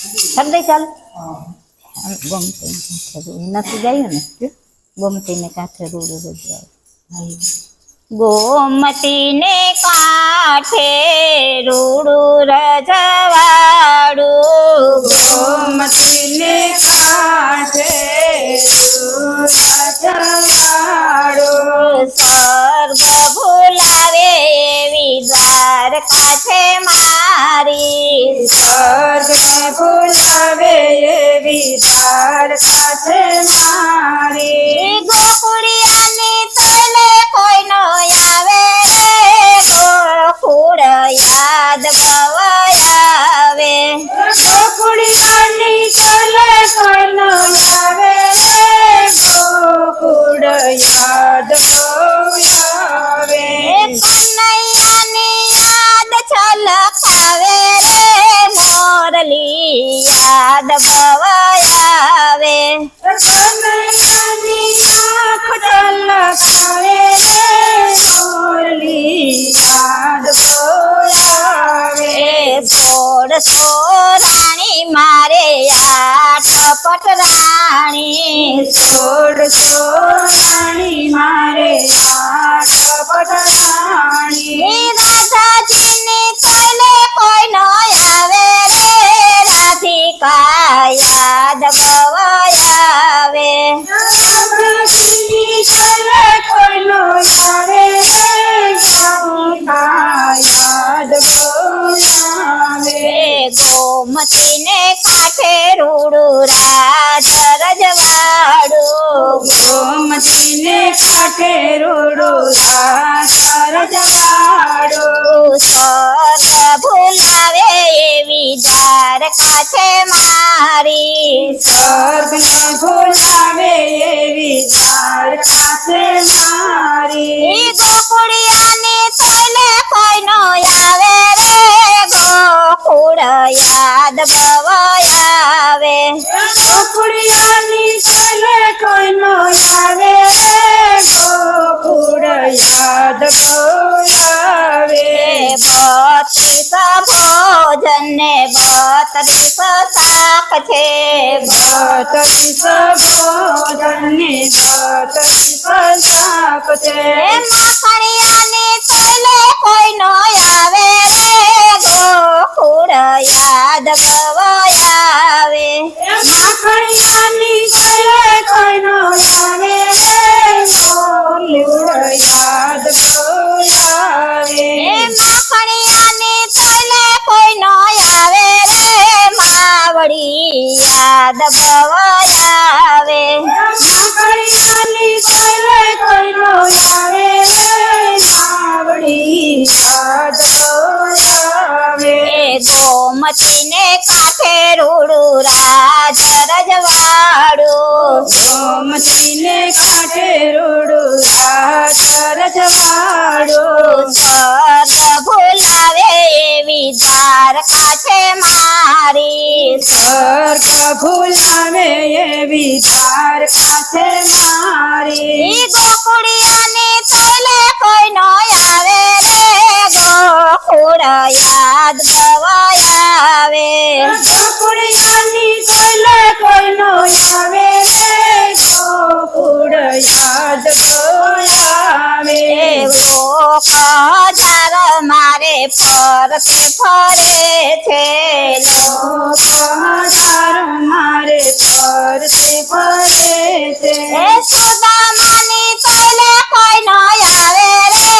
દે ચાલુ ગમતી નથી જાય ને ગમતી ને કાંઠે રૂડું રજવાડું ગોમતી ને કાંઠે રૂડું રજવાડું ગોમતી ને કાંઠે રજવાડું સ્વર્ગ ભૂલાવે એવી દ્વારકા છે મારી સ્વર્ગ ભૂલાવે એવી દ્વારકા છે મારી ગોકુળિયાની તલે કોઈ નો આવે રે ગોકુળ યાદ ભવાયાવે ગોકુળિયાની તલે કોઈ નો આવે રે ગોકુળ યાદ ભવાયાવે કનૈયાની યાદ છલકાવે રે મોરલી યાદ ભવાયાવે કનૈયાની આંખ ઝલકાવે રે મોરલી યાદ ભવાયાવે સોળસો રાણી મારે આઠ પટરાણી સોળસો રાણી મારે આઠ પટરાણી રાધાજીની તલે કોઈ નો આવે રે રાધિકા યાદ ભવાયાવે રાધાજીની તલે કોઈ નો આવે રે રાધિકા યાદ ભવાયાવે ગોમતી ને કાંઠે રૂડું રાજ રજવાડું ગોમતી ને કાંઠે રૂડું રાજ રજવાડું સ્વર્ગ ભૂલાવે એવી દ્વારકા છે મારી સ્વર્ગ ને ભૂલાવે એવી દ્વારકા છે મારી ગોકુળિયાની તલે કોઈ નો આવે રે ગોકુળ યાદ ભવાયાવે ગોકુળિયાની તલે કોઈ નો આવે રે ગોકુળ યાદ ભવાયાવે 32 ભોજન ને 32 શાક છે 32 ભોજન ને 32 શાક છે માખણિયાની તલે કોઈ નો આવે રે ગોકુળ યાદ ભવાયાવે માખણિયાની તલે કોઈ નો આવે રે ગોકુળ યાદ ભવાયાવે માખણિયાની તલે કોઈ નો આવે રે માવડી યાદ ભવાયાવે માખણિયાની તલે કોઈ નો આવે રે માવડી યાદ ભવાયાવે ગોમતી ને કાંઠે રૂડું રાજ રજવાડું ગોમતી ને કાંઠે રૂડું રાજ રજવાડું સ્વર્ગ ભૂલાવે એવી દ્વારકા છે મારી સ્વર્ગ ભૂલાવે એવી દ્વારકા છે મારી ગોકુળિયાની તલે કોઈ નો આવે રે ગોકુળ યાદ ભવાયાવે ગોકુળિયાની તલે કોઈ નો આવે રે ગોકુળ યાદ ભવાયાવે લોક હજાર મારે ફરતે ફરે છે લોક હજાર મારે ફરતે ફરે છે સુદામાની તલે કોઈ નો આવે રે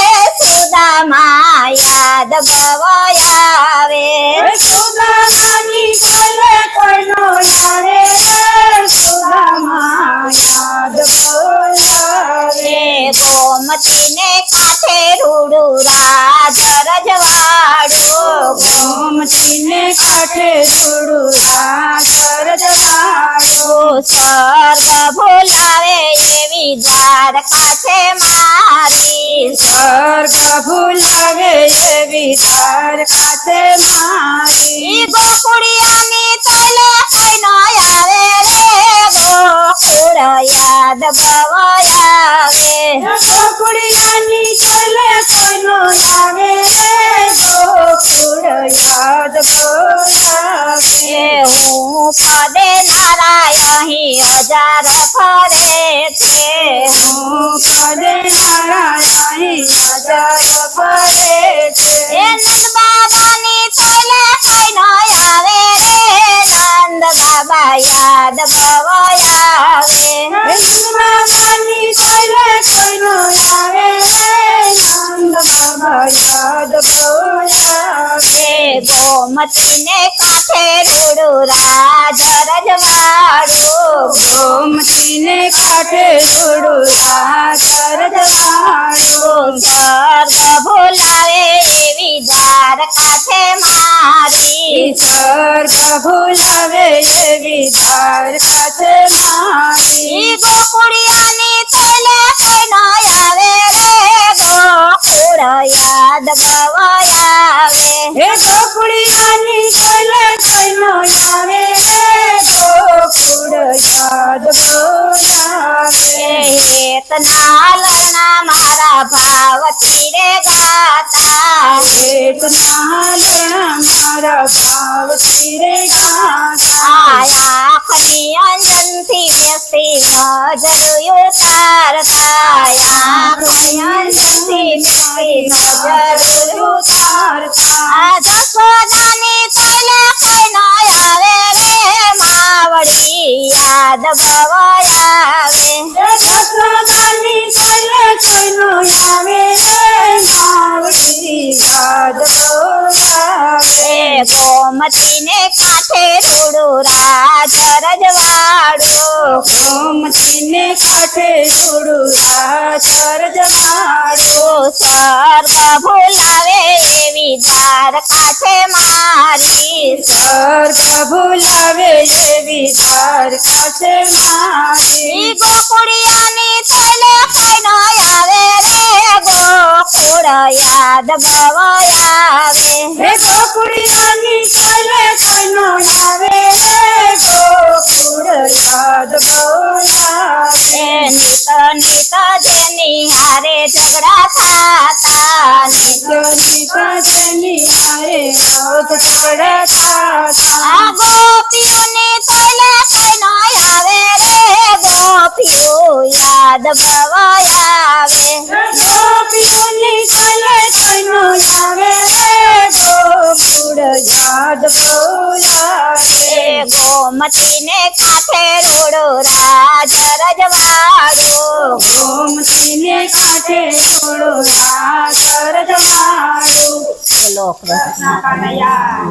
સુદામા યાદ ભવાયાવે સુદામાની તલે કોઈ નો આવે રે સુદામા યાદ ભવાયાવે ગોમતી ને કાંઠે રૂડું રાજ રજવાડું ગોમતી ને કાંઠે રૂડું રાજ રજવાડું સ્વર્ગ ભૂલાવે એવી દ્વારકા છે મારી સ્વર્ગ ભૂલાવે એવી દ્વારકા છે મારી ગોકુળિયાની તલે કોઈ નો આવે રે ગોકુળ યાદ ભવાયાવે ગોકુળિયાની તલે કોઈ નો આવે રે ગોકુળ યાદ ભવાયાવે હું પદે નારાયણ હજાર ફરે છે હું પદે નારાયણ હજાર ફરે છે એ નંદ બાબાની તોલે કઈ ન આવે રે નંદ બાબા યાદ ભવાયાવે બાબાની કોઈલે કોઈનો આવે નંદ બાબા યાદ બોલાવે ગોમતીને કાંઠે રૂડું રાજ રજવાડું ગોમતીને કાંઠે રૂડું રાજ રજવાડું સ્વર્ગ ભૂલાવે એવી દ્વારકા છે મારી સ્વર્ગ ભૂલાવે એવી દ્વારકા છે મારી ગોકુળિયાની તોલે કઈ ન આવે રે ગોકુળ યાદ ભવાયાવે હે ગોકુળિયાની કોઈલે કોઈનો આવે ગોકુળ યાદ બોલાવે હેતના લરણા મારા ભાવથી રે ગાતા મારા ભાવ રે ગાતા આયા ખની અંજનથી બેસી નજર ઉતારતા આંખની અંજનથી બેસી નજર ઉતારતા આ જસોદાની તોલે કઈ ન આવે રે માવડી યાદ ભવાયાવે જસોદાની કોઈલે કોઈનો આવે માવડી યાદ બોલાવે ગોમતીને કાંઠે રૂડું રાજ રજવાડું ગોમતીને કાંઠે રૂડું રાજ રજવાડું સ્વર્ગ ભૂલાવે એવી દ્વારકા છે મારી સ્વર્ગ ભૂલાવે એવી દ્વારકા છે મારી ગોકુળિયાની તોલે કઈ ન આવે રે ગોકુળ યાદ ભવાયાવે હે ગોકુળિયાની કોઈલે કોઈનો આવે ગોકુળ યાદ બોલાવે નિત નિત જેની હારે ઝઘડા થાતા નિકની હારે રોજ પડતા આ ગોપીઓની તોલે કઈ ન આવે રે ગોપીઓ યાદ ભવાયાવે ગોપીઓની કોઈલે કોઈનો આવે ગોકુળ યાદ બોલાવે ગોમતીને કાંઠે રૂડું રાજ રજવાડું ગોમતીને કાંઠે થોડો રાજ રજવાડું બોલો કૃષ્ણ કનૈયા